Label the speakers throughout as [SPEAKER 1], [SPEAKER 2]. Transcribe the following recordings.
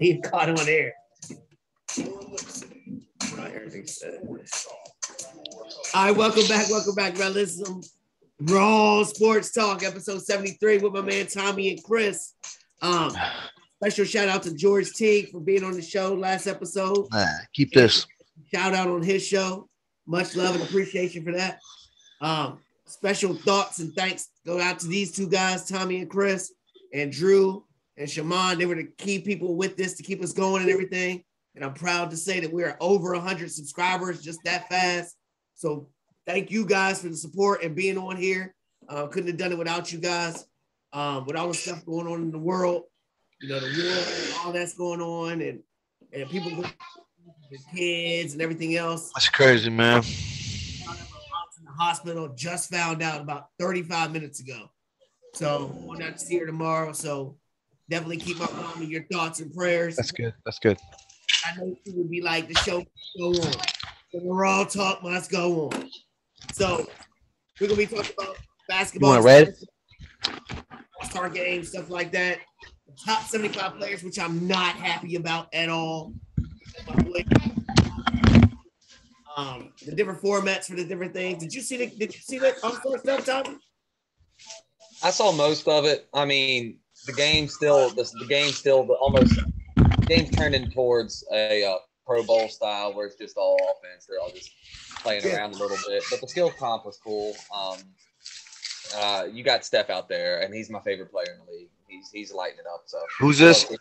[SPEAKER 1] He caught him on air. All right, welcome back, Rellism Raw Sports Talk, episode 73 with my man Tommy and Chris. Special shout out to George Teague for being on the show last episode.
[SPEAKER 2] Keep this.
[SPEAKER 1] Shout out on his show. Much love and appreciation for that. Special thoughts and thanks go out to these two guys, Tommy and Chris, and Drew and Shaman. They were the key people with this to keep us going and everything. And I'm proud to say that we're over 100 subscribers just that fast. So thank you guys for the support and being on here. Couldn't have done it without you guys. With all the stuff going on in the world, you know, the war and all that's going on, and people with kids and everything else.
[SPEAKER 2] That's crazy, man.
[SPEAKER 1] In the hospital, just found out about 35 minutes ago. So I'm going out to see her tomorrow. So definitely keep my mom in your thoughts and prayers.
[SPEAKER 2] That's good. That's good.
[SPEAKER 1] I know she would be like, the show must go on. The Raw Talk must go on. So we're going to be talking about basketball.
[SPEAKER 2] You want to read?
[SPEAKER 1] All-Star games, stuff like that. The top 75 players, which I'm not happy about at all. The different formats for the different things. Did you see that All-Star stuff, Tommy?
[SPEAKER 3] I saw most of it. I mean, the game's turning towards a Pro Bowl style where it's just all offense. They're all just playing around a little bit. But the skill comp was cool. You got Steph out there, and he's my favorite player in the league. He's lighting it up. So
[SPEAKER 2] who's this?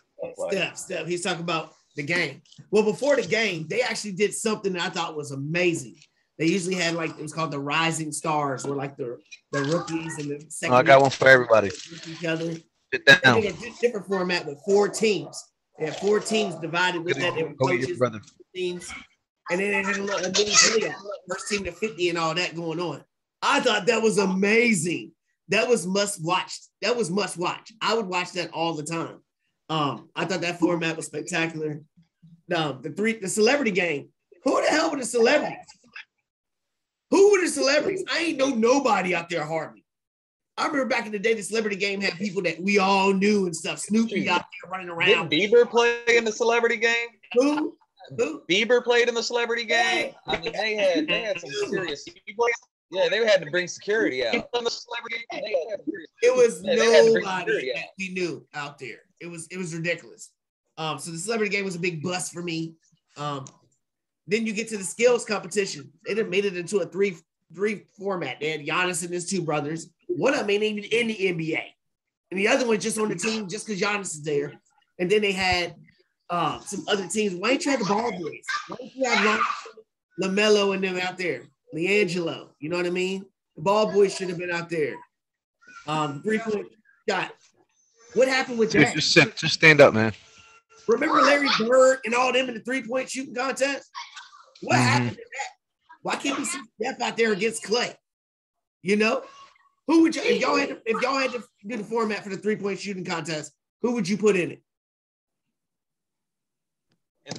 [SPEAKER 1] Steph. He's talking about the game. Well, before the game, they actually did something that I thought was amazing. They usually had it was called the Rising Stars, where the rookies and the second.
[SPEAKER 2] I got one for everybody.
[SPEAKER 1] Each other.
[SPEAKER 2] Sit down.
[SPEAKER 1] They had a different format with 4 teams. They had 4 teams divided with that. They were coaches, teams, and then they had a little playoff, first team to 50 and all that going on. I thought that was amazing. That was must watch. I would watch that all the time. I thought that format was spectacular. The celebrity game. Who the hell were the celebrities? Who were the celebrities? I ain't know nobody out there hardly. I remember back in the day, the celebrity game had people that we all knew and stuff. Snoopy out there running around.
[SPEAKER 3] Did Bieber play in the celebrity game?
[SPEAKER 1] Who?
[SPEAKER 3] Bieber played in the celebrity game. I mean, they had some serious. Yeah, they had to bring security out. In the celebrity game,
[SPEAKER 1] it was nobody that we knew out there. It was ridiculous. So the celebrity game was a big bust for me. Then you get to the skills competition. They done made it into a three format. They had Giannis and his 2 brothers. One of them ain't even in the NBA. And the other one just on the team just because Giannis is there. And then they had some other teams. Why ain't you have the ball boys? Why don't you have LaMelo and them out there? LiAngelo, you know what I mean? The ball boys should have been out there. 3-point shot. What happened with that?
[SPEAKER 2] Just stand up, man.
[SPEAKER 1] Remember Larry Bird and all them in the 3-point shooting contest? What happened to that? Why can't we see Steph out there against Clay? You know? Who would you if y'all had to do the format for the 3-point shooting contest, who would you put in it?
[SPEAKER 3] In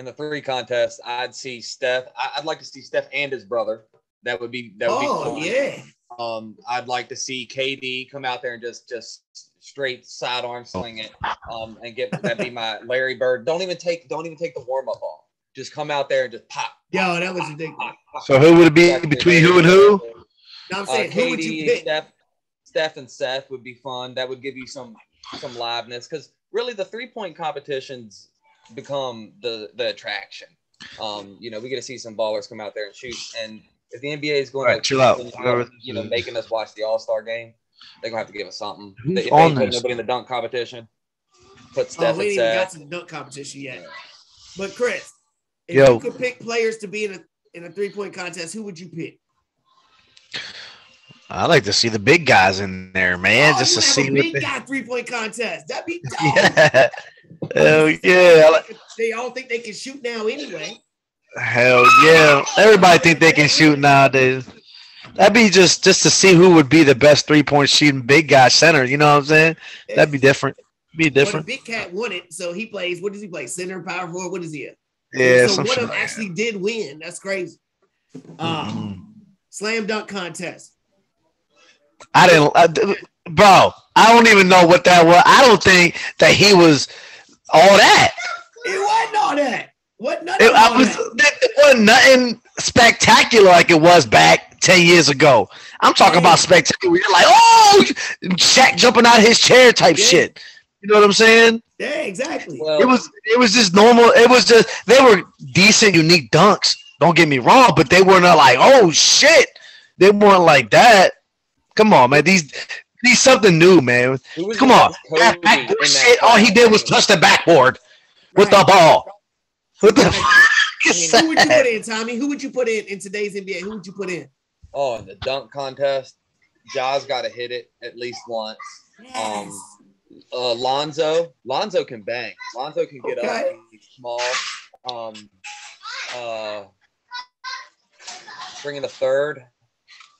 [SPEAKER 3] the 3 contest, I'd see Steph. I'd like to see Steph and his brother. That would be fun.
[SPEAKER 1] Yeah.
[SPEAKER 3] I'd like to see KD come out there and just straight sidearm sling it. And that'd be my Larry Bird. Don't even take the warm up off. Just come out there and just pop.
[SPEAKER 1] Yo, that was ridiculous.
[SPEAKER 2] So who would it be between who and who?
[SPEAKER 1] No, I'm saying who would you pick?
[SPEAKER 3] Steph and Seth would be fun. That would give you some liveness because really the 3-point competitions become the attraction. We get to see some ballers come out there and shoot. And if the NBA is going
[SPEAKER 2] chill out,
[SPEAKER 3] making us watch the All-Star game, they're gonna have to give us something.
[SPEAKER 2] Who's
[SPEAKER 3] if
[SPEAKER 2] on
[SPEAKER 3] they
[SPEAKER 2] this?
[SPEAKER 3] Nobody in the dunk competition. Put Steph
[SPEAKER 1] we
[SPEAKER 3] and
[SPEAKER 1] ain't
[SPEAKER 3] Seth.
[SPEAKER 1] even got to the dunk competition yet. But Chris, if you could pick players to be in a 3-point contest, who would you pick?
[SPEAKER 2] I like to see the big guys in there, man, just to see
[SPEAKER 1] what big guy 3-point contest. That'd be dope.
[SPEAKER 2] Yeah. Hell yeah.
[SPEAKER 1] They all think they can shoot now anyway.
[SPEAKER 2] Hell yeah. Everybody think they can shoot nowadays. That'd be just to see who would be the best 3-point shooting big guy center. You know what I'm saying? That'd be different. Well,
[SPEAKER 1] the big cat won it, so he plays. What does he play? Center, power forward. What is he at?
[SPEAKER 2] Yeah.
[SPEAKER 1] So one of them actually did win. That's crazy. Slam dunk contest.
[SPEAKER 2] I didn't, bro. I don't even know what that was. I don't think that he was all that.
[SPEAKER 1] It wasn't all that.
[SPEAKER 2] It wasn't nothing spectacular like it was back 10 years ago. I'm talking about spectacular. You're like, oh, Shaq jumping out of his chair type shit. You know what I'm saying?
[SPEAKER 1] Yeah, exactly.
[SPEAKER 2] Well, it was just normal. It was just they were decent, unique dunks. Don't get me wrong, but they weren't like, oh shit. They weren't like that. Come on, man. These something new, man. Come on. That backboard shit. All he did was touch the backboard with the ball. What the
[SPEAKER 1] who would you put in, Tommy? Who would you put in today's NBA? Who would you put in?
[SPEAKER 3] Oh, in the dunk contest, Ja's got to hit it at least once. Yes. Lonzo can bang. Lonzo can get up. He's small. Bringing the third.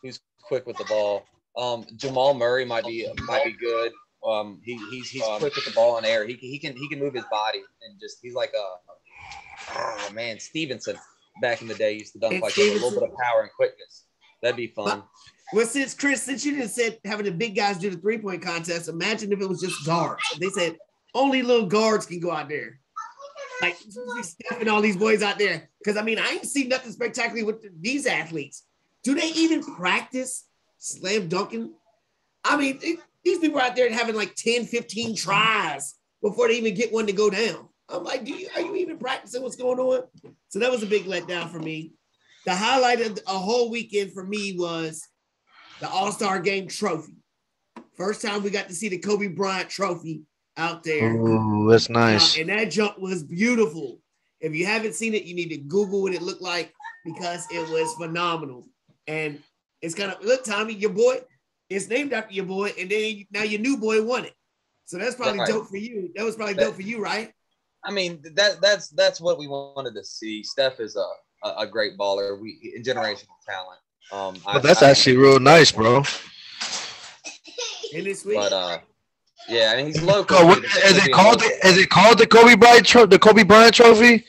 [SPEAKER 3] He's quick with the ball. Jamal Murray might be good. He's quick with the ball in air. He can move his body and just he's like Stevenson back in the day used to dunk like a little bit of power and quickness. That'd be fun.
[SPEAKER 1] Well, since you just said having the big guys do the 3-point contest, imagine if it was just guards. They said only little guards can go out there. Like Steph and all these boys out there. Because I ain't seen nothing spectacular with these athletes. Do they even practice slam dunking? These people are out there having like 10, 15 tries before they even get one to go down. I'm like, are you even practicing what's going on? So that was a big letdown for me. The highlight of a whole weekend for me was the All-Star Game trophy. First time we got to see the Kobe Bryant trophy out there.
[SPEAKER 2] Oh, that's nice.
[SPEAKER 1] And that jump was beautiful. If you haven't seen it, you need to Google what it looked like because it was phenomenal. And it's kind of, look, Tommy, your boy, it's named after your boy, and then now your new boy won it. So that's probably dope for you. That was probably dope for you, right?
[SPEAKER 3] That's what we wanted to see. Steph is a great baller. In generational talent.
[SPEAKER 2] That's actually real nice, bro.
[SPEAKER 1] And it's sweet.
[SPEAKER 3] But he's local.
[SPEAKER 2] Is it called the Kobe Bryant Trophy?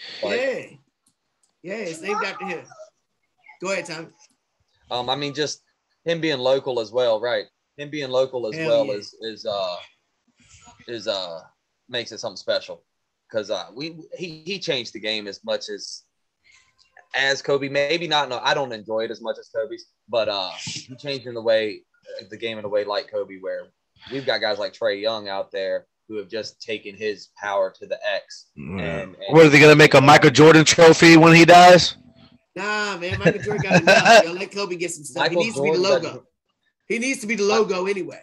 [SPEAKER 1] Yeah, it's named after him. Go ahead, Tommy.
[SPEAKER 3] Just him being local as well, right? Him being local as is makes it something special because he changed the game as much as Kobe. Maybe not. No, I don't enjoy it as much as Kobe's, but he changed the game in a way like Kobe, where we've got guys like Trae Young out there who have just taken his power to the X. And
[SPEAKER 2] what are they gonna make a Michael Jordan trophy when he dies?
[SPEAKER 1] Nah, man, Michael Jordan got enough. Let Kobe get some stuff. He needs to be the logo. He needs to be the logo anyway.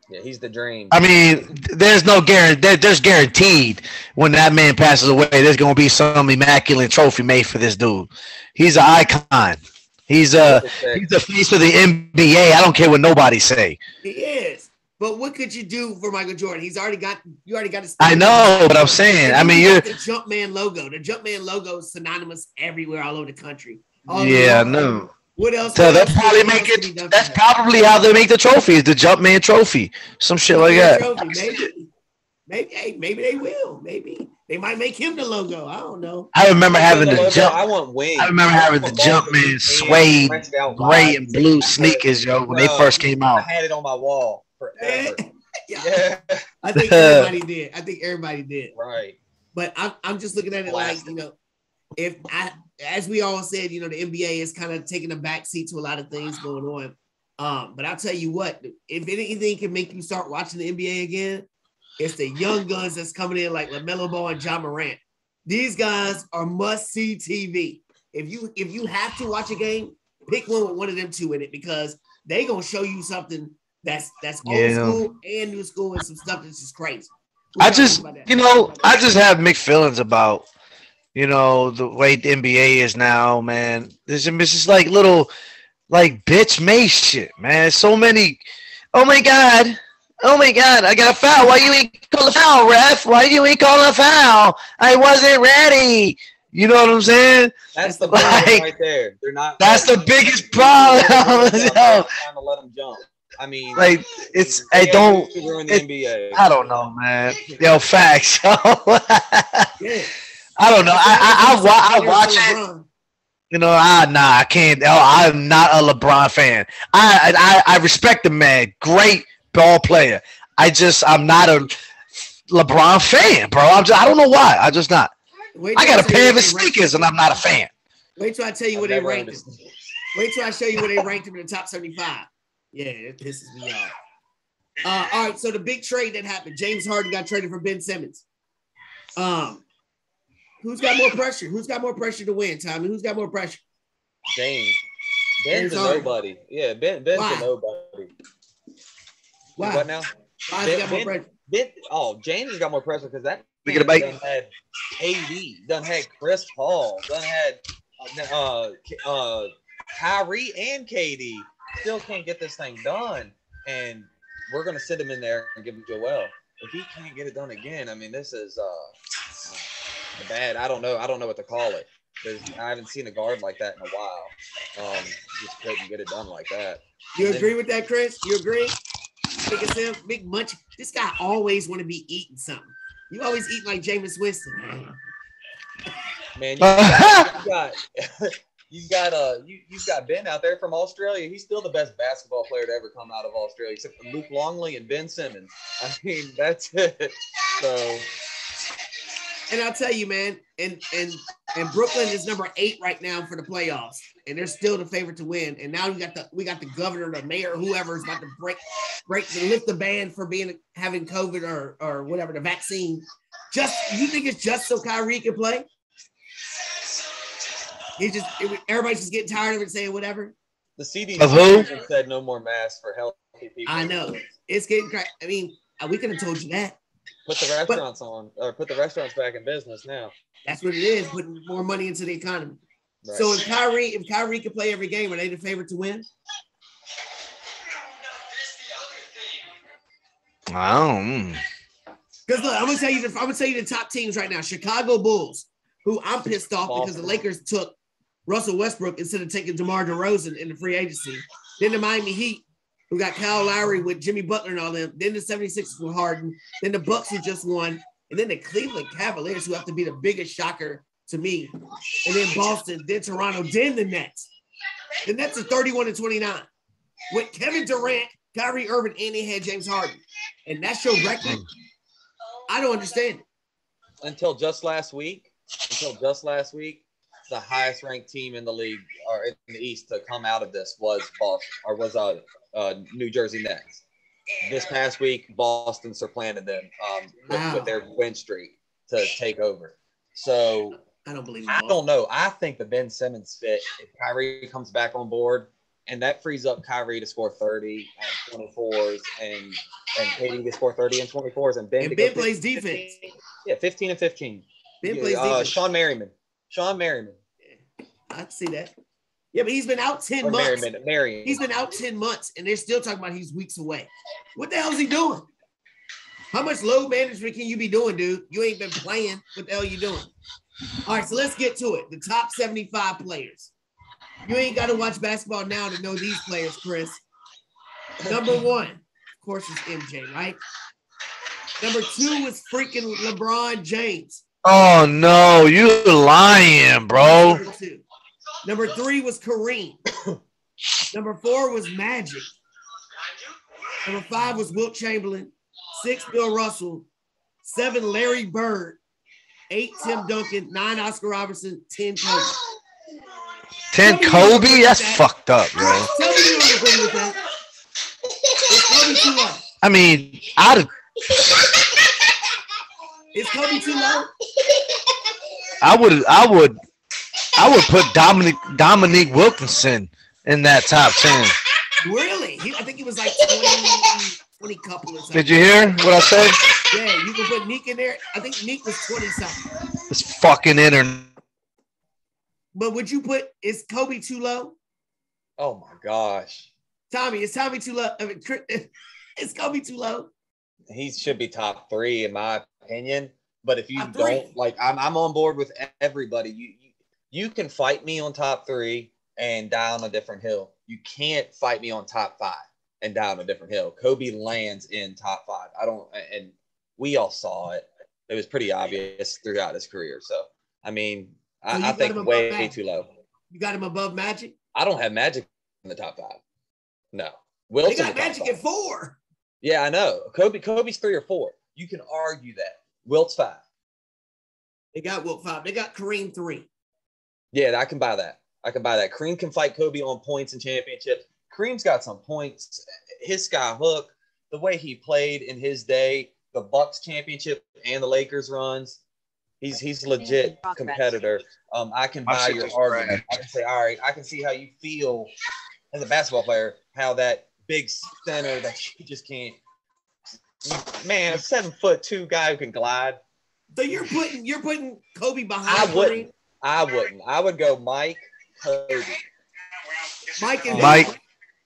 [SPEAKER 3] Yeah, he's the dream.
[SPEAKER 2] There's no guarantee. There's guaranteed when that man passes away, there's gonna be some immaculate trophy made for this dude. He's an icon. He's the face of the NBA. I don't care what nobody say.
[SPEAKER 1] He is. But what could you do for Michael Jordan? You already got to.
[SPEAKER 2] I know, but I'm saying. You're
[SPEAKER 1] the Jumpman logo. The Jumpman logo is synonymous everywhere, all over the country.
[SPEAKER 2] I know.
[SPEAKER 1] What else?
[SPEAKER 2] So that's probably how they make the trophy. Is the Jumpman trophy, some shit like that.
[SPEAKER 1] Maybe they will. Maybe they might make him the logo. I don't know.
[SPEAKER 2] I remember having the jump.
[SPEAKER 3] I want wings.
[SPEAKER 2] I remember having the Jumpman suede gray and blue sneakers, when they first came out.
[SPEAKER 3] I had it on my wall forever.
[SPEAKER 1] Yeah. I think everybody did.
[SPEAKER 3] Right.
[SPEAKER 1] But I'm just looking at it like, as we all said, the NBA is kind of taking a backseat to a lot of things going on. But I'll tell you what, if anything can make you start watching the NBA again, it's the young guns that's coming in like LaMelo Ball and Ja Morant. These guys are must-see TV. If you have to watch a game, pick one with one of them two in it because they gonna show you something that's old school and new school and some stuff that's just crazy.
[SPEAKER 2] I just have mixed feelings about the way the NBA is now, man. It's just like little bitch made shit, man. So many. Oh my god, I got a foul. Why you ain't call a foul, ref? Why you ain't call a foul? I wasn't ready. You know what I'm saying?
[SPEAKER 3] That's the problem right there. They're not.
[SPEAKER 2] That's the biggest problem.
[SPEAKER 3] Trying to let them jump.
[SPEAKER 2] It's I don't.
[SPEAKER 3] Ruin the NBA.
[SPEAKER 2] I don't know, man. Yo, facts. I don't know. I watch it. I can't. I'm not a LeBron fan. I respect the man. Great ball player. I'm not a LeBron fan, bro. I don't know why. I just not. I got a pair of his sneakers, and I'm not a fan.
[SPEAKER 1] Wait till I tell you where they ranked him. Wait till I show you where they ranked him in the top 75. Yeah, it pisses me off. All right, so the big trade that happened, James Harden got traded for Ben Simmons. Who's got more pressure? Who's got more pressure to win, Tommy? Who's got more pressure?
[SPEAKER 3] James. Ben's a nobody. Yeah, Ben's a nobody.
[SPEAKER 1] Why?
[SPEAKER 3] What now?
[SPEAKER 1] Why has he got more pressure?
[SPEAKER 3] James has got more pressure because that
[SPEAKER 2] we get a bite.
[SPEAKER 3] Done had KD, done had Chris Paul, done had Kyrie and KD. Still can't get this thing done, and we're gonna sit him in there and give him Joel. If he can't get it done again, I mean, this is bad. I don't know what to call it. I haven't seen a guard like that in a while. Just couldn't get it done like that.
[SPEAKER 1] You agree with that, Chris? You agree? Big munch. This guy always want to be eating something. You always eat like Jameis Winston.
[SPEAKER 3] Man, you've got Ben out there from Australia. He's still the best basketball player to ever come out of Australia, except for Luke Longley and Ben Simmons. I mean, that's it. So,
[SPEAKER 1] and I'll tell you, man, and Brooklyn is number 8 right now for the playoffs, and they're still the favorite to win. And now we got the governor, the mayor, whoever is about to lift the ban for having COVID or whatever, the vaccine. You think it's just so Kyrie can play? Everybody's just getting tired of it, saying whatever.
[SPEAKER 3] The CDC said no more masks for healthy people.
[SPEAKER 1] I know it's getting. I mean, we could have told you that.
[SPEAKER 3] Put the restaurants put the restaurants back in business now.
[SPEAKER 1] That's what it is. Putting more money into the economy. Right. So if Kyrie can play every game, are they the favorite to win?
[SPEAKER 2] Wow.
[SPEAKER 1] Because look, I'm gonna tell you the top teams right now. Chicago Bulls, who I'm pissed off because the Lakers took Russell Westbrook instead of taking DeMar DeRozan in the free agency. Then the Miami Heat, who got Kyle Lowry with Jimmy Butler and all them. Then the 76ers with Harden. Then the Bucks, who just won. And then the Cleveland Cavaliers, who have to be the biggest shocker to me. And then Boston, then Toronto, then the Nets. The Nets are 31-29 with Kevin Durant, Kyrie Irving, and they had James Harden. And that's your record? I don't understand it.
[SPEAKER 3] Until just last week, the highest ranked team in the league or in the East to come out of this was New Jersey Nets. This past week, Boston supplanted them with their win streak to take over. So
[SPEAKER 1] I don't believe.
[SPEAKER 3] I don't know. I think the Ben Simmons fit. If Kyrie comes back on board, and that frees up Kyrie to score 30 and 24s, and KD to score 30 and 24s, and Ben
[SPEAKER 1] plays defense.
[SPEAKER 3] 15 and 15.
[SPEAKER 1] Ben plays defense.
[SPEAKER 3] Sean Merriman.
[SPEAKER 1] Yeah, I can see that. Yeah, but he's been out 10 months.
[SPEAKER 3] Merriman.
[SPEAKER 1] He's been out 10 months, and they're still talking about he's weeks away. What the hell is he doing? How much load management can you be doing, dude? You ain't been playing. What the hell are you doing? All right, so let's get to it. The top 75 players. You ain't got to watch basketball now to know these players, Chris. Number 1, of course, is MJ, right? Number 2 was freaking LeBron James.
[SPEAKER 2] Oh, no. You lying, bro.
[SPEAKER 1] Number 3 was Kareem. Number 4 was Magic. Number 5 was Wilt Chamberlain. 6, Bill Russell. 7, Larry Bird. 8, Tim Duncan. 9, Oscar Robertson. 10, Kobe.
[SPEAKER 2] 10 Kobe? That's fucked up, bro.
[SPEAKER 1] Tell me you don't agree with that. Is Kobe too low?
[SPEAKER 2] I mean,
[SPEAKER 1] Is Kobe too low?
[SPEAKER 2] I would put Dominique Wilkinson in that top 10.
[SPEAKER 1] Really? I think he was like 20 couple or something.
[SPEAKER 2] Did you hear what I said?
[SPEAKER 1] Yeah, you can put Neek in there. I think Neek was 20-something.
[SPEAKER 2] This fucking internet.
[SPEAKER 1] But would you is Kobe too low?
[SPEAKER 3] Oh, my gosh.
[SPEAKER 1] Tommy, is Tommy too low? I mean, is Kobe too low?
[SPEAKER 3] He should be top 3, in my opinion. But if you don't, I'm on board with everybody. You can fight me on top 3 and die on a different hill. You can't fight me on top 5 and die on a different hill. Kobe lands in top 5. And we all saw it. It was pretty obvious throughout his career. So, I mean, I think way too low.
[SPEAKER 1] You got him above Magic?
[SPEAKER 3] I don't have Magic in the top 5. No. Wilt's
[SPEAKER 1] they got Magic at 4.
[SPEAKER 3] Yeah, I know. Kobe's 3 or 4. You can argue that. Wilt's 5.
[SPEAKER 1] They got Wilt 5. They got Kareem 3.
[SPEAKER 3] Yeah, I can buy that. Kareem can fight Kobe on points and championships. Kareem's got some points. His sky hook, the way he played in his day, the Bucks championship and the Lakers runs, he's legit competitor. I can buy your argument. I can say, all right, I can see how you feel as a basketball player, how that big center that you just can't. Man, a 7'2" guy who can glide.
[SPEAKER 1] So you're putting Kobe behind Kareem?
[SPEAKER 3] I wouldn't. I would go Mike, Kobe.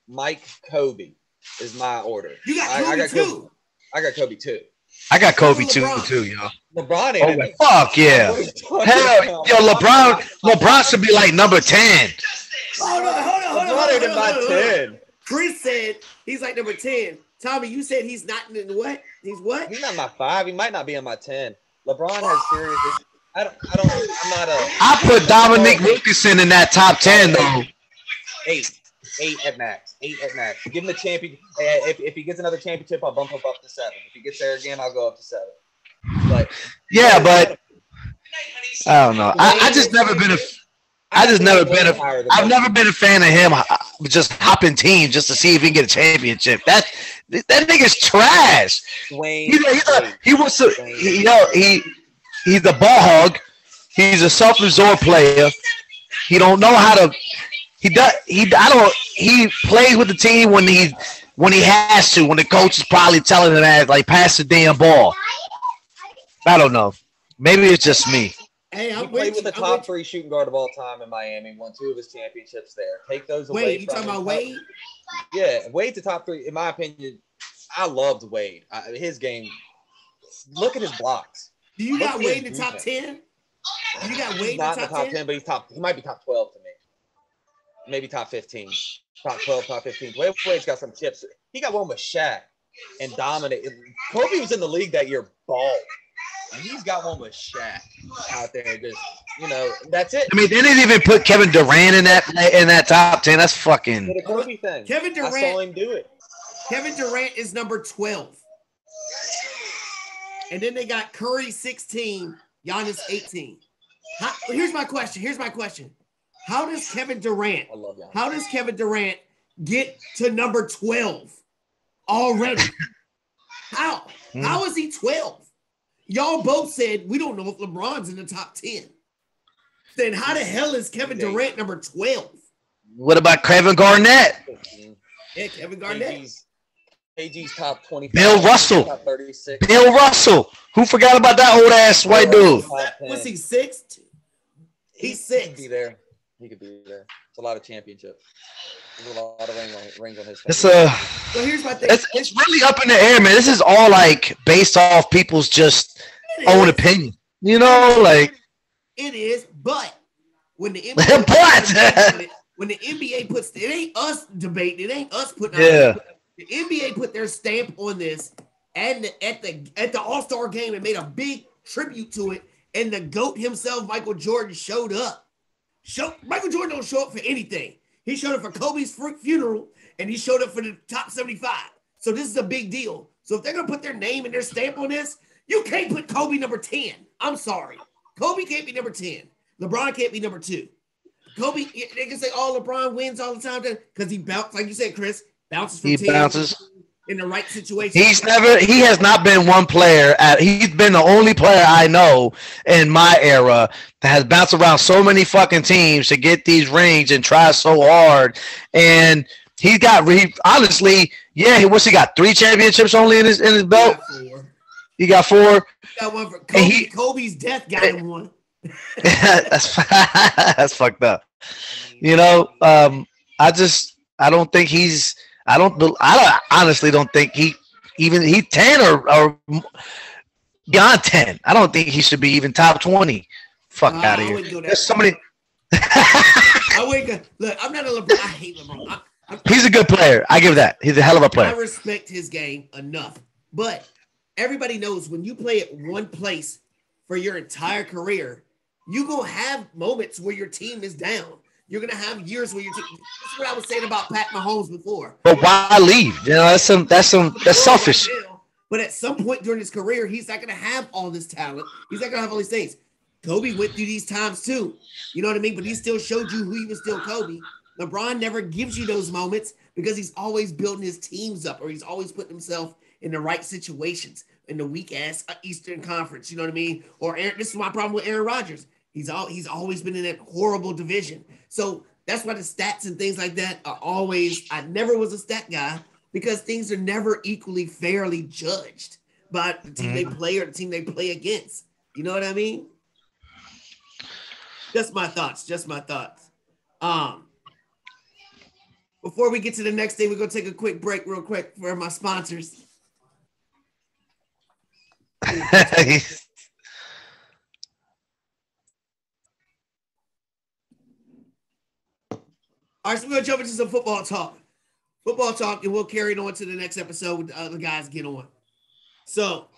[SPEAKER 3] Mike, Kobe is my order.
[SPEAKER 1] You got Kobe too.
[SPEAKER 3] I got Kobe too.
[SPEAKER 2] I got Kobe too, yo.
[SPEAKER 3] LeBron ain't
[SPEAKER 2] fuck yeah. Hell, yo, LeBron should be like number 10.
[SPEAKER 1] Hold on.
[SPEAKER 3] LeBron ain't in my 10.
[SPEAKER 1] Chris said he's like number 10. Tommy, you said he's not in what? He's what?
[SPEAKER 3] He's not my 5. He might not be in my 10. LeBron has serious. I'm not a.
[SPEAKER 2] I put Dominique Wilkinson in that top 10 though.
[SPEAKER 3] 8 at max. Give him the champion. If he gets another championship, I'll bump him up to 7. If he gets there again, I'll go up to 7. But
[SPEAKER 2] but I don't know. I've never been a fan of him just hopping teams just to see if he can get a championship. That nigga's trash. He's a ball hog. He's a self-absorbed player. He don't know how to. He plays with the team when he has to. When the coach is probably telling him that, like, pass the damn ball. I don't know. Maybe it's just me.
[SPEAKER 1] Hey,
[SPEAKER 3] he played with the top 3 shooting guard of all time in Miami. Won 2 of his championships there. Take those away.
[SPEAKER 1] Wait, you talking about Wade?
[SPEAKER 3] Yeah, Wade's the top 3 in my opinion. I loved Wade. His game. Look at his blocks.
[SPEAKER 1] Do you got Wade in the top 10? You got Wade in the top 10?
[SPEAKER 3] But he might be top 12 to me. Maybe top 15. Top 12, top 15. Wade's got some chips. He got one with Shaq and dominated. Kobe was in the league that year, bald. And he's got one with Shaq out there. Just, that's it.
[SPEAKER 2] I mean, they didn't even put Kevin Durant in that top 10. That's fucking.
[SPEAKER 3] The Kobe thing.
[SPEAKER 1] Kevin Durant.
[SPEAKER 3] I saw him do it.
[SPEAKER 1] Kevin Durant is number 12. And then they got Curry 16, Giannis 18. Here's my question. How does Kevin Durant get to number 12 already? How? How is he 12? Y'all both said we don't know if LeBron's in the top 10. Then how the hell is Kevin Durant number 12?
[SPEAKER 2] What about Kevin Garnett?
[SPEAKER 1] Yeah, Kevin Garnett.
[SPEAKER 3] KG's top 25.
[SPEAKER 2] Bill Russell.
[SPEAKER 3] Top 36.
[SPEAKER 2] Bill Russell. Who forgot about that old ass white dude?
[SPEAKER 1] Was he 6? He's 6.
[SPEAKER 3] He could be there. It's a lot of championships. There's a lot of rings on his face.
[SPEAKER 1] So here's my thing.
[SPEAKER 2] It's really up in the air, man. This is all like based off people's just own opinion. Like
[SPEAKER 1] it is, but when the NBA puts it ain't us debating, it ain't us putting out. The NBA put their stamp on this, and at the All-Star game, it made a big tribute to it. And the GOAT himself, Michael Jordan, showed up. Michael Jordan don't show up for anything. He showed up for Kobe's funeral, and he showed up for the top 75. So this is a big deal. So if they're gonna put their name and their stamp on this, you can't put Kobe number 10. I'm sorry, Kobe can't be number 10. LeBron can't be number 2. Kobe, they can say, "Oh, LeBron wins all the time," because he bounces, like you said, Chris. He bounces in the right situation.
[SPEAKER 2] He has not been one player. He's been the only player I know in my era that has bounced around so many fucking teams to get these rings and try so hard. And he got honestly, what's he got? 3 championships only in his belt. He got 4.
[SPEAKER 1] He got one for Kobe. Kobe's death got him one.
[SPEAKER 2] That's fucked up. I honestly don't think he's 10 or beyond 10. I don't think he should be even top 20. Fuck out of here. There's somebody.
[SPEAKER 1] I wouldn't go. Look, I'm not a LeBron. I hate LeBron.
[SPEAKER 2] He's a good player. I give that. He's a hell of a player.
[SPEAKER 1] I respect his game enough, but everybody knows when you play at one place for your entire career, you gonna have moments where your team is down. You're gonna have years where this is what I was saying about Pat Mahomes before.
[SPEAKER 2] But why leave? You know, that's selfish.
[SPEAKER 1] But at some point during his career, he's not gonna have all this talent. He's not gonna have all these things. Kobe went through these times too. You know what I mean? But he still showed you who he was still Kobe. LeBron never gives you those moments because he's always building his teams up, or he's always putting himself in the right situations in the weak ass Eastern Conference. You know what I mean? Or this is my problem with Aaron Rodgers. He's always been in that horrible division. So that's why the stats and things like that are always. I never was a stat guy because things are never equally fairly judged by the team they play or the team they play against. You know what I mean? Just my thoughts. Before we get to the next thing, we're going to take a quick break real quick for my sponsors. All right, so we're going to jump into some football talk. And we'll carry it on to the next episode with the other guys get on. So,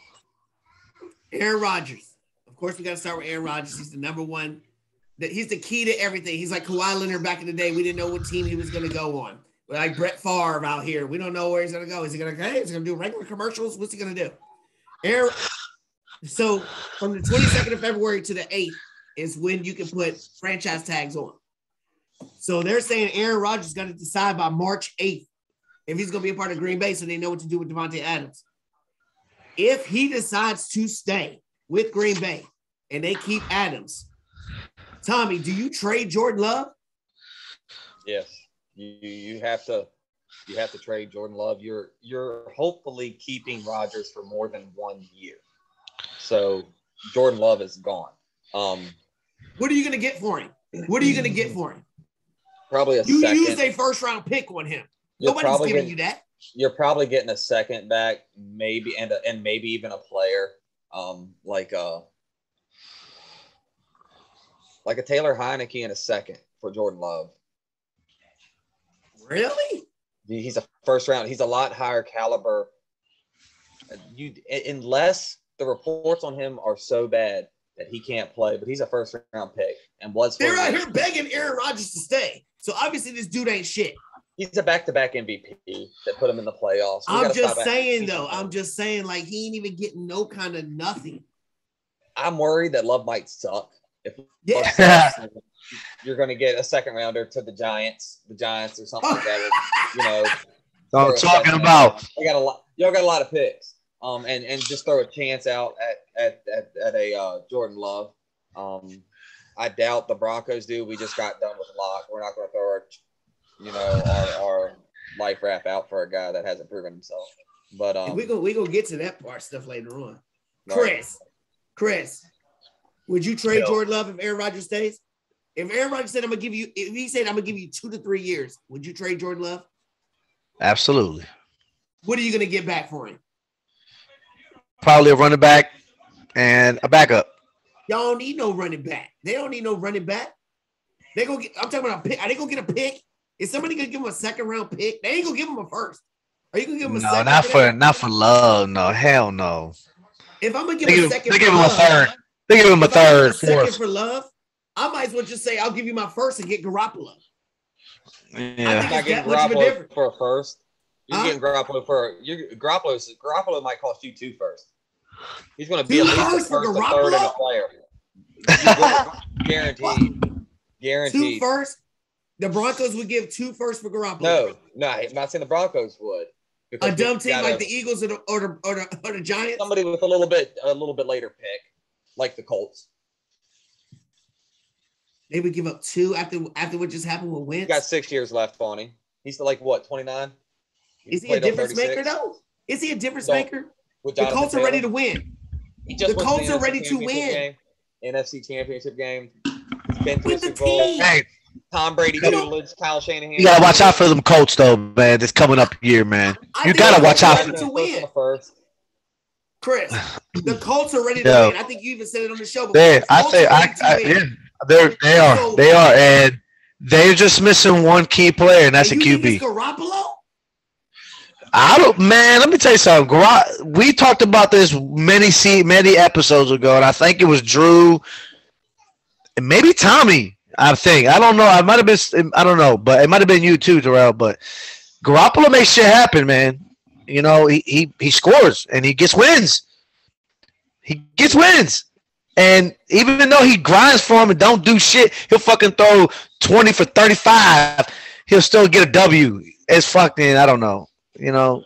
[SPEAKER 1] Aaron Rodgers. Of course, we got to start with Aaron Rodgers. He's the number one. He's the key to everything. He's like Kawhi Leonard back in the day. We didn't know what team he was going to go on. But like Brett Favre out here, we don't know where he's going to go. Is he going to do regular commercials? What's he going to do? So from the 22nd of February to the 8th is when you can put franchise tags on. So they're saying Aaron Rodgers is going to decide by March 8th if he's going to be a part of Green Bay so they know what to do with Devontae Adams. If he decides to stay with Green Bay and they keep Adams, Tommy, do you trade Jordan Love?
[SPEAKER 3] Yes, you have to trade Jordan Love. You're hopefully keeping Rodgers for more than 1 year, so Jordan Love is gone.
[SPEAKER 1] What are you going to get for him? Probably
[SPEAKER 3] a second.
[SPEAKER 1] You used a first round pick on him. Nobody's giving you that.
[SPEAKER 3] You're probably getting a second back, maybe, and maybe even a player, like a Taylor Heineke in a second for Jordan Love.
[SPEAKER 1] Really?
[SPEAKER 3] He's a first round. He's a lot higher caliber. Unless the reports on him are so bad that he can't play, but he's a first round pick and was.
[SPEAKER 1] They're out here begging Aaron Rodgers to stay. So obviously this dude ain't shit.
[SPEAKER 3] He's a back-to-back MVP that put him in the playoffs.
[SPEAKER 1] I'm just saying, like, he ain't even getting no kind of nothing.
[SPEAKER 3] I'm worried that Love might suck. If you're going to get a second rounder to the Giants or something like that.
[SPEAKER 2] I'm talking about.
[SPEAKER 3] Y'all got a lot of picks. And just throw a chance out at a Jordan Love. I doubt the Broncos do. We just got done with Locke. We're not going to throw our life wrap out for a guy that hasn't proven himself. But
[SPEAKER 1] we gonna get to that part stuff later on.
[SPEAKER 3] Right.
[SPEAKER 1] Chris, would you trade Jordan Love if Aaron Rodgers stays? If Aaron Rodgers said if he said I'm gonna give you 2 to 3 years, would you trade Jordan Love?
[SPEAKER 2] Absolutely.
[SPEAKER 1] What are you gonna get back for him?
[SPEAKER 2] Probably a running back and a backup.
[SPEAKER 1] Y'all don't need no running back. They don't need no running back. I'm talking about a pick. Are they gonna get a pick? Is somebody gonna give him a second round pick? They ain't gonna give him a first. Are you gonna give him a second?
[SPEAKER 2] No, not for Love. No, hell no.
[SPEAKER 1] If I'm gonna give him a second,
[SPEAKER 2] they give him a third. They give him a third,
[SPEAKER 1] second for Love. I might as well just say I'll give you my first and get Garoppolo.
[SPEAKER 2] Yeah,
[SPEAKER 3] I'm not getting Garoppolo for a first. You're getting Garoppolo Garoppolo might cost you 2 firsts. He's going to be at least a first, a third, and a player. Guaranteed.
[SPEAKER 1] 2 firsts. The Broncos would give 2 firsts for Garoppolo.
[SPEAKER 3] No, I'm not saying the Broncos would.
[SPEAKER 1] A dumb team like the Eagles or the Giants.
[SPEAKER 3] Somebody with a little bit later pick, like the Colts.
[SPEAKER 1] They would give up 2 after what just happened with Wentz.
[SPEAKER 3] He's got 6 years left on him. He's like what, 29?
[SPEAKER 1] Is he a difference maker though? Is he a difference maker? The Colts are ready to win. The Colts are ready to win.
[SPEAKER 3] NFC Championship game. Been
[SPEAKER 1] with the team.
[SPEAKER 2] Hey,
[SPEAKER 3] Tom Brady, tutelage, Kyle Shanahan.
[SPEAKER 2] You gotta watch out for them Colts though, man. This coming up year, man. You gotta watch out
[SPEAKER 1] to win. Chris, the Colts are ready to win. I think you even said it on the show before.
[SPEAKER 2] They are, and they're just missing one key player, and that's a QB.
[SPEAKER 1] Garoppolo?
[SPEAKER 2] Let me tell you something. We talked about this many episodes ago, and I think it was Drew and maybe Tommy. I think. I don't know. I might have been. I don't know, but it might have been you too, Terrell. But Garoppolo makes shit happen, man. You know, he scores and he gets wins. He gets wins. And even though he grinds for him and don't do shit, he'll fucking throw 20 for 35. He'll still get a W. It's fucking, I don't know. You know,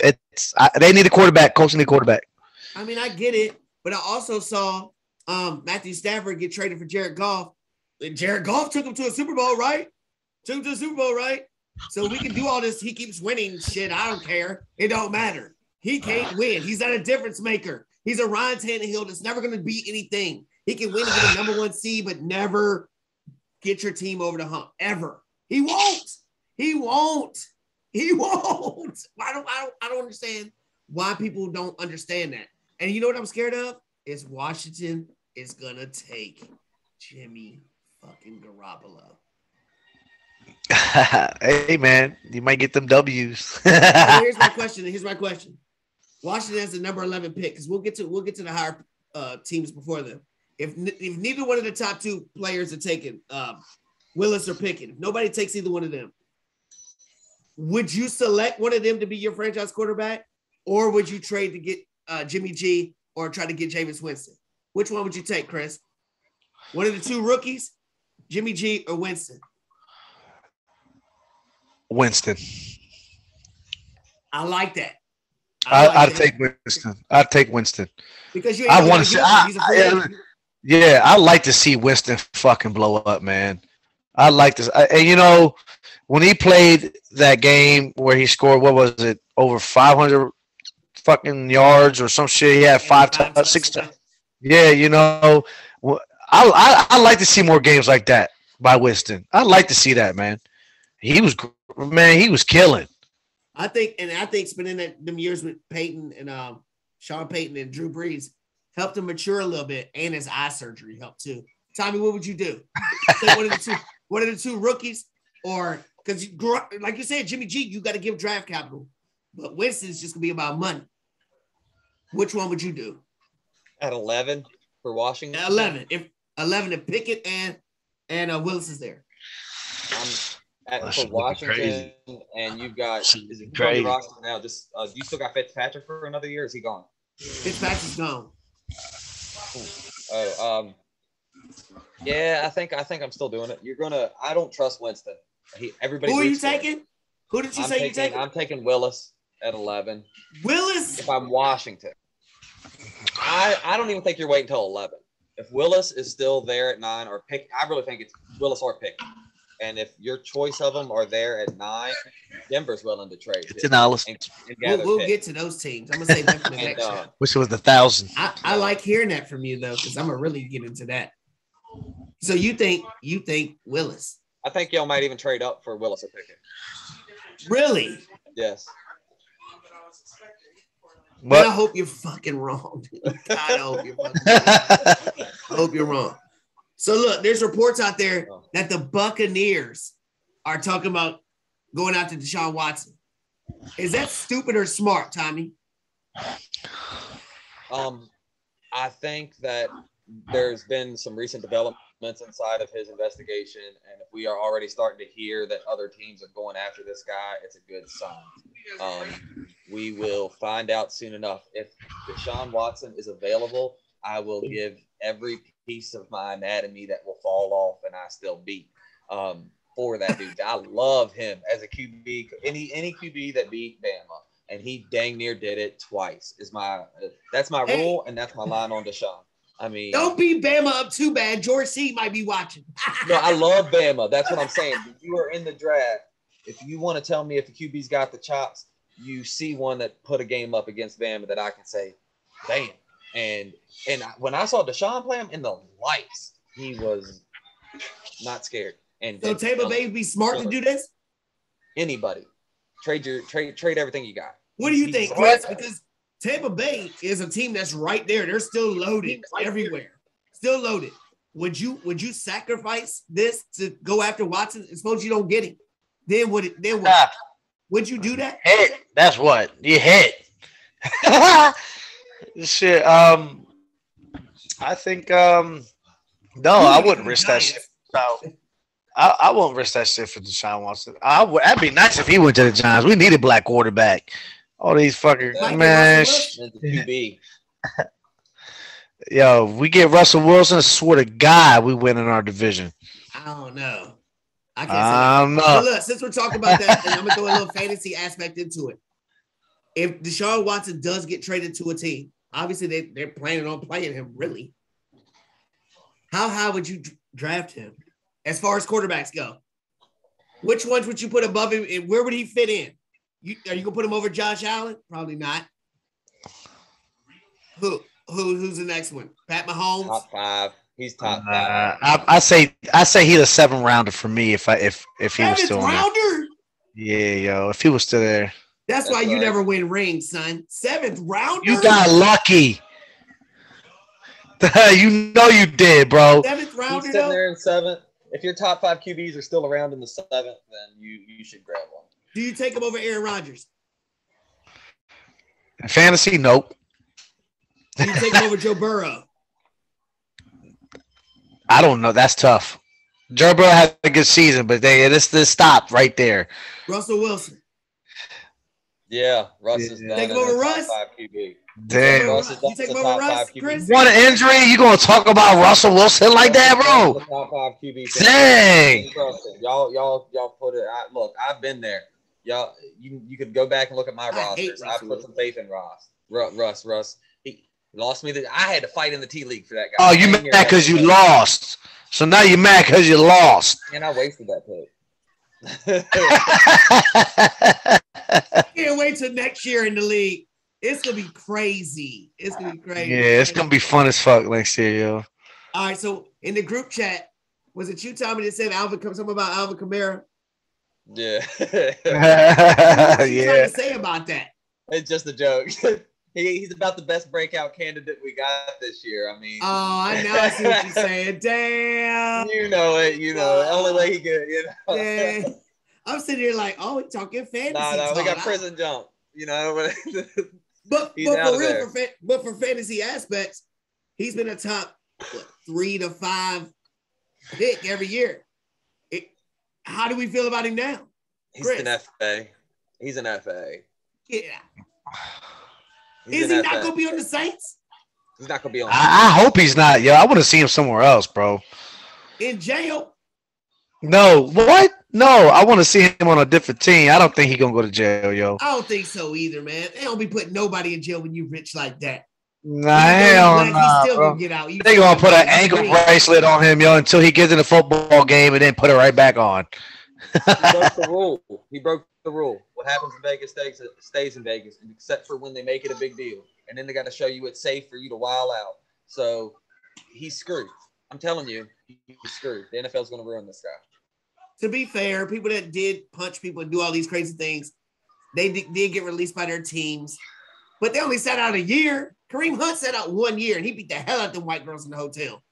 [SPEAKER 2] they need a quarterback. Coach need a quarterback.
[SPEAKER 1] I mean, I get it, but I also saw Matthew Stafford get traded for Jared Goff. And Jared Goff took him to a Super Bowl, right? Took him to the Super Bowl, right? So we can do all this. He keeps winning shit. I don't care. It don't matter. He can't win. He's not a difference maker. He's a Ryan Tannehill that's never going to beat anything. He can win and get a number 1 seed, but never get your team over the hump, ever. He won't. He won't. He won't. I don't understand why people don't understand that. And you know what I'm scared of? Is Washington is going to take Jimmy fucking Garoppolo.
[SPEAKER 2] Hey, man, you might get them W's.
[SPEAKER 1] So here's my question. Washington has the number 11 pick because we'll get to the higher teams before them. If neither one of the top 2 players are taken, Willis or Pickett, if nobody takes either one of them, would you select one of them to be your franchise quarterback, or would you trade to get Jimmy G or try to get Jameis Winston? Which one would you take, Chris? One of the 2 rookies, Jimmy G or Winston?
[SPEAKER 2] Winston.
[SPEAKER 1] I like that.
[SPEAKER 2] I'd take Winston. I'd take Winston.
[SPEAKER 1] Because you
[SPEAKER 2] I want to see. Yeah, I like to see Winston fucking blow up, man. I like this. And you know, when he played that game where he scored, what was it, over 500 fucking yards or some shit? He had 6 times. Yeah, you know, I like to see more games like that by Winston. I like to see that, man. He was killing.
[SPEAKER 1] I think spending them years with Peyton and Sean Payton and Drew Brees helped him mature a little bit, and his eye surgery helped too. Tommy, what would you do? Take one of the two rookies, or because like you said, Jimmy G, you got to give draft capital, but Winston's just gonna be about money. Which one would you do?
[SPEAKER 3] At 11 for Washington.
[SPEAKER 1] At 11, if Pickett and Willis is there.
[SPEAKER 3] For Washington, and you've got is it crazy roster now? Just you still got Fitzpatrick for another year? Or is he gone?
[SPEAKER 1] Fitzpatrick's gone.
[SPEAKER 3] Yeah, I think I'm still doing it. I don't trust Winston. Everybody.
[SPEAKER 1] Who are you taking? Who did you say you're taking?
[SPEAKER 3] I'm taking Willis at 11.
[SPEAKER 1] Willis.
[SPEAKER 3] If I'm Washington, I don't even think you're waiting until 11. If Willis is still there at 9 or Pick, I really think it's Willis or Pick. And if your choice of them are there at 9, Denver's willing to trade.
[SPEAKER 2] It's analysis.
[SPEAKER 1] We'll get to those teams. I'm gonna say that for the next show.
[SPEAKER 2] Wish it was 1,000.
[SPEAKER 1] I like hearing that from you though, because I'm gonna really get into that. So you think Willis?
[SPEAKER 3] I think y'all might even trade up for Willis or Pickett.
[SPEAKER 1] Really?
[SPEAKER 3] Yes.
[SPEAKER 1] But I hope you're fucking wrong. God, I hope you're fucking wrong. I hope you're wrong. So look, there's reports out there that the Buccaneers are talking about going after Deshaun Watson. Is that stupid or smart, Tommy?
[SPEAKER 3] I think that there's been some recent developments inside of his investigation, and if we are already starting to hear that other teams are going after this guy, it's a good sign. We will find out soon enough. If Deshaun Watson is available, I will give every piece of my anatomy that will fall off and I still beat for that dude. I love him as a QB. Any QB that beat Bama, and he dang near did it twice. That's my rule, and that's my line on Deshaun. I mean,
[SPEAKER 1] don't beat Bama up too bad. George C might be watching.
[SPEAKER 3] No, I love Bama. That's what I'm saying. If you are in the draft, if you want to tell me if the QB's got the chops, you see one that put a game up against Bama that I can say, damn. And when I saw Deshaun play him in the lights, he was not scared. And
[SPEAKER 1] so Tampa Bay would be smart to do this?
[SPEAKER 3] Anybody. Trade everything you got.
[SPEAKER 1] What do you think, Chris? Because Tampa Bay is a team that's right there. They're still loaded everywhere. Still loaded. Would you sacrifice this to go after Watson? Suppose you don't get him. Then what? Would you do that?
[SPEAKER 2] Hit. That's what. You hit. Shit. I think no, I wouldn't risk that shit. No, I won't risk that shit for Deshaun Watson. That'd be nice if he went to the Giants. We need a black quarterback. All these fucking man.
[SPEAKER 3] QB.
[SPEAKER 2] Yo, if we get Russell Wilson, I swear to God, we win in our division.
[SPEAKER 1] I don't know. I can't say that. But look, since we're talking about that, and I'm gonna throw a little fantasy aspect into it. If Deshaun Watson does get traded to a team, obviously they're planning on playing him. Really, how high would you draft him as far as quarterbacks go? Which ones would you put above him, and where would he fit in? Are you gonna put him over Josh Allen? Probably not. Who's the next one? Pat Mahomes?
[SPEAKER 3] Top 5. He's top 5.
[SPEAKER 2] I say he's a 7th rounder for me if he was still on
[SPEAKER 1] rounder.
[SPEAKER 2] Yeah, yo, if he was still there.
[SPEAKER 1] That's why you never win rings, son. 7th rounder.
[SPEAKER 2] You got lucky. You know you did, bro.
[SPEAKER 1] 7th rounder.
[SPEAKER 3] He's sitting there in 7th. If your top 5 QBs are still around in the 7th, then you should grab one.
[SPEAKER 1] Do you take him over Aaron Rodgers?
[SPEAKER 2] In fantasy, nope.
[SPEAKER 1] Do you take him over Joe Burrow?
[SPEAKER 2] I don't know. That's tough. Joe Burrow had a good season, but this stopped right there.
[SPEAKER 1] Russell Wilson.
[SPEAKER 3] Yeah, Russ is done.
[SPEAKER 1] Take him over Russ.
[SPEAKER 3] 5 QB.
[SPEAKER 2] Damn.
[SPEAKER 1] You take him over Russ, Chris?
[SPEAKER 2] What an injury? You gonna talk about Russell Wilson like that, bro?
[SPEAKER 3] Top 5 QB.
[SPEAKER 2] Dang.
[SPEAKER 3] Y'all put it. Look, I've been there. Y'all, you could go back and look at my rosters. I put some faith in Russ. He lost me. I had to fight in the T League for that guy.
[SPEAKER 2] Oh, you mad because you lost? So now you're mad because you lost.
[SPEAKER 3] And I wasted that pick.
[SPEAKER 1] Can't wait till next year in the league. It's gonna be crazy. Yeah,
[SPEAKER 2] it's gonna be fun as fuck next year, yo.
[SPEAKER 1] All right, so in the group chat, was it you, Tommy, that said something about Alvin Kamara?
[SPEAKER 3] Yeah.
[SPEAKER 1] What you trying to say about that?
[SPEAKER 3] It's just a joke. He's about the best breakout candidate we got this year. I mean,
[SPEAKER 1] I see what you're saying. Damn.
[SPEAKER 3] You know it. The only way he could,
[SPEAKER 1] Yeah. I'm sitting here like, we talking fantasy.
[SPEAKER 3] No, we got prison jump.
[SPEAKER 1] But for real, for fantasy aspects, he's been a top 3 to 5 pick every year. How do we feel about him now?
[SPEAKER 3] He's an FA. He's an FA.
[SPEAKER 1] Yeah. Is he not going to be on the Saints?
[SPEAKER 3] He's not going to be on.
[SPEAKER 2] I hope he's not. Yo, I want to see him somewhere else, bro.
[SPEAKER 1] In jail?
[SPEAKER 2] No. What? No, I want to see him on a different team. I don't think he's going to go to jail, yo.
[SPEAKER 1] I don't think so either, man. They don't be putting nobody in jail when you rich like that.
[SPEAKER 2] Nah, hell nah,
[SPEAKER 1] still
[SPEAKER 2] bro.
[SPEAKER 1] Gonna get out.
[SPEAKER 2] They going to put an ankle bracelet on him, yo, until he gets in the football game and then put it right back on.
[SPEAKER 3] He broke the rule. What happens in Vegas stays in Vegas, except for when they make it a big deal. And then they got to show you it's safe for you to wild out. So he's screwed. I'm telling you, he's screwed. The NFL's going to ruin this guy.
[SPEAKER 1] To be fair, people that did punch people and do all these crazy things, they did get released by their teams. But they only sat out a year. Kareem Hunt sat out 1 year, and he beat the hell out of them white girls in the hotel.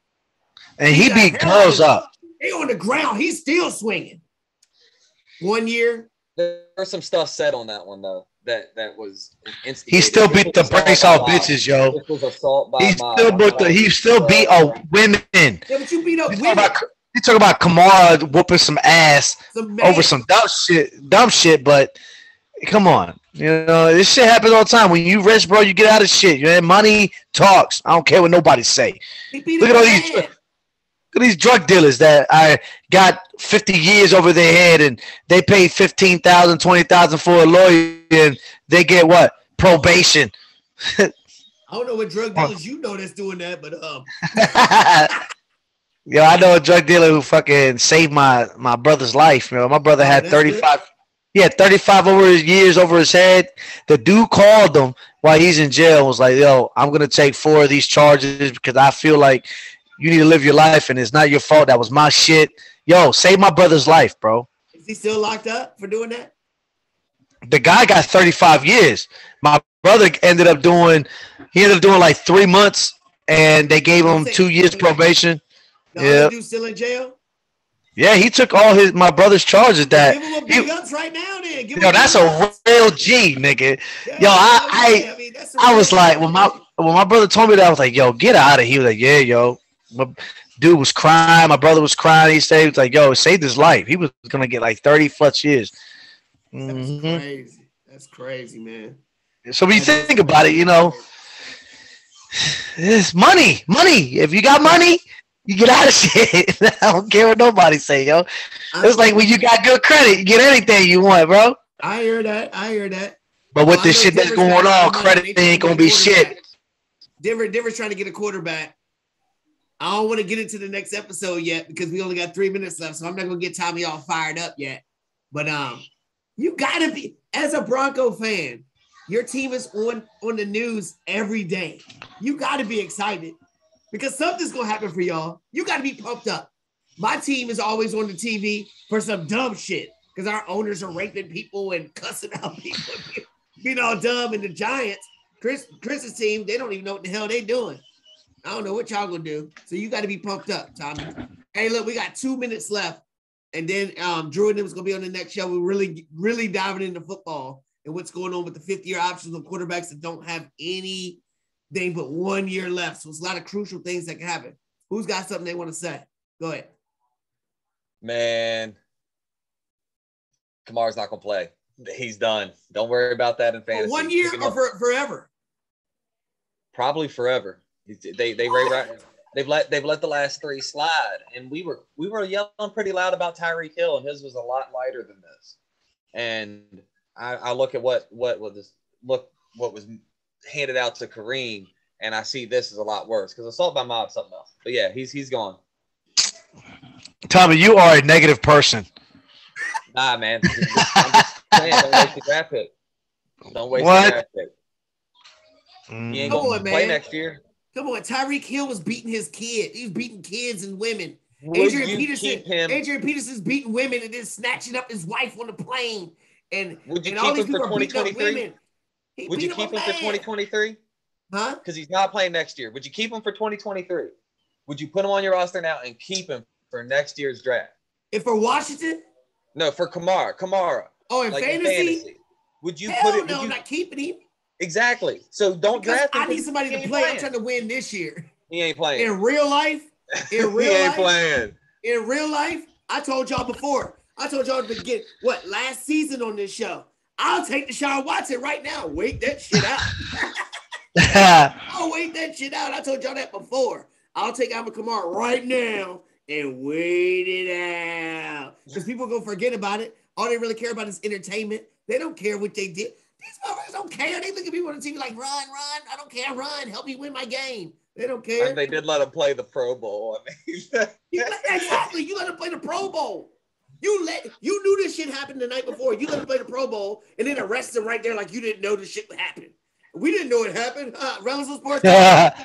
[SPEAKER 2] And he beat girls up.
[SPEAKER 1] They on the ground. He's still swinging. 1 year.
[SPEAKER 3] There's some stuff said on that one, though, that was instigated.
[SPEAKER 2] He still beat the brace off bitches, yo.
[SPEAKER 3] This was assault by
[SPEAKER 2] he still beat women.
[SPEAKER 1] Yeah, but you beat up women.
[SPEAKER 2] You talk about Kamara whooping some ass over some dumb shit, but come on. This shit happens all the time. When you rich, bro, you get out of shit. Money talks. I don't care what nobody say. Look at these drug dealers that I got 50 years over their head and they pay $15,000, $20,000 for a lawyer and they get what? Probation.
[SPEAKER 1] I don't know what drug dealers you know that's doing that, but
[SPEAKER 2] Yo, I know a drug dealer who fucking saved my brother's life. My brother had 35. Good. He had 35 years over his head. The dude called him while he's in jail and was like, yo, I'm going to take 4 of these charges because I feel like you need to live your life and it's not your fault. That was my shit. Yo, save my brother's life, bro.
[SPEAKER 1] Is he still locked up for doing that?
[SPEAKER 2] The guy got 35 years. My brother ended up doing like 3 months and they gave him 2 years probation.
[SPEAKER 1] The dude still in jail?
[SPEAKER 2] Yeah, he took all my brother's charges. That
[SPEAKER 1] give him a big ups right now, then.
[SPEAKER 2] That's a real G, nigga. Yeah, I was like, when my brother told me that, I was like, yo, get out of here. He was like, yeah, yo. Dude was crying. My brother was crying. He said, he was like, yo, it saved his life. He was going to get like 30 plus years.
[SPEAKER 1] That's crazy. That's crazy, man.
[SPEAKER 2] So when you think about it, you know, it's money. Money. If you got money, you get out of shit. I don't care what nobody say, yo. It's like when you got good credit, you get anything you want, bro.
[SPEAKER 1] I hear that.
[SPEAKER 2] But with this shit that's going on, credit ain't going to be shit.
[SPEAKER 1] Denver's trying to get a quarterback. I don't want to get into the next episode yet because we only got 3 minutes left, so I'm not going to get Tommy all fired up yet. But you got to be, as a Bronco fan, your team is on the news every day. You got to be excited because something's going to happen for y'all. You got to be pumped up. My team is always on the TV for some dumb shit because our owners are raping people and cussing out people, being all dumb. And the Giants, Chris's team, they don't even know what the hell they doing. I don't know what y'all gonna do. So you got to be pumped up, Tommy. Hey, look, we got 2 minutes left. And then Drew and them was going to be on the next show. We're really diving into football and what's going on with the fifth-year options on quarterbacks that don't have anything but 1 year left. So it's a lot of crucial things that can happen. Who's got something they want to say? Go ahead.
[SPEAKER 3] Man, Kamara's not going to play. He's done. Don't worry about that in fantasy.
[SPEAKER 1] For 1 year or forever?
[SPEAKER 3] Probably forever. They've let the last three slide, and we were yelling pretty loud about Tyreek Hill, and his was a lot lighter than this. And I look at what was handed out to Kareem, and I see this is a lot worse because assault by mob is something else. But yeah, he's gone.
[SPEAKER 2] Tommy, you are a negative person.
[SPEAKER 3] Nah, man. I'm just saying, don't waste the draft pick. Don't waste the draft pick. He ain't going to play next year.
[SPEAKER 1] Come on, Tyreek Hill was beating his kid. He was beating kids and women.
[SPEAKER 3] Adrian
[SPEAKER 1] Peterson's beating women and then snatching up his wife on the plane. And
[SPEAKER 3] would you
[SPEAKER 1] and
[SPEAKER 3] keep him for 2023? Would you keep him for 2023?
[SPEAKER 1] Huh?
[SPEAKER 3] Because he's not playing next year. Would you keep him for 2023? Would you put him on your roster now and keep him for next year's draft?
[SPEAKER 1] If for Washington?
[SPEAKER 3] No, for Kamara.
[SPEAKER 1] Oh, in fantasy?
[SPEAKER 3] Would you
[SPEAKER 1] Hell
[SPEAKER 3] put it?
[SPEAKER 1] No, I'm not keeping him.
[SPEAKER 3] Exactly. So don't draft him.
[SPEAKER 1] I need somebody to play. I'm trying to win this year.
[SPEAKER 3] He ain't playing.
[SPEAKER 1] In real life,
[SPEAKER 3] he ain't playing.
[SPEAKER 1] In real life, I told y'all before. I told y'all to get last season on this show. I'll take Deshaun Watson right now. Wait that shit out. I'll wait that shit out. I told y'all that before. I'll take Alvin Kamara right now and wait it out. Because people are going to forget about it. All they really care about is entertainment. They don't care what they did. These motherfuckers don't care. They look at people on the TV like, run. I don't care. Run. Help me win my game. They don't care.
[SPEAKER 3] And they did let him play the Pro Bowl. I mean,
[SPEAKER 1] exactly. You let him play the Pro Bowl. You knew this shit happened the night before. You let him play the Pro Bowl and then arrest him right there like you didn't know this shit would happen. We didn't know it happened. Rellism Sports Talk,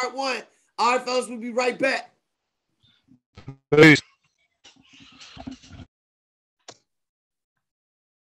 [SPEAKER 1] Part 1. All right, fellas, we'll be right back.
[SPEAKER 2] Peace.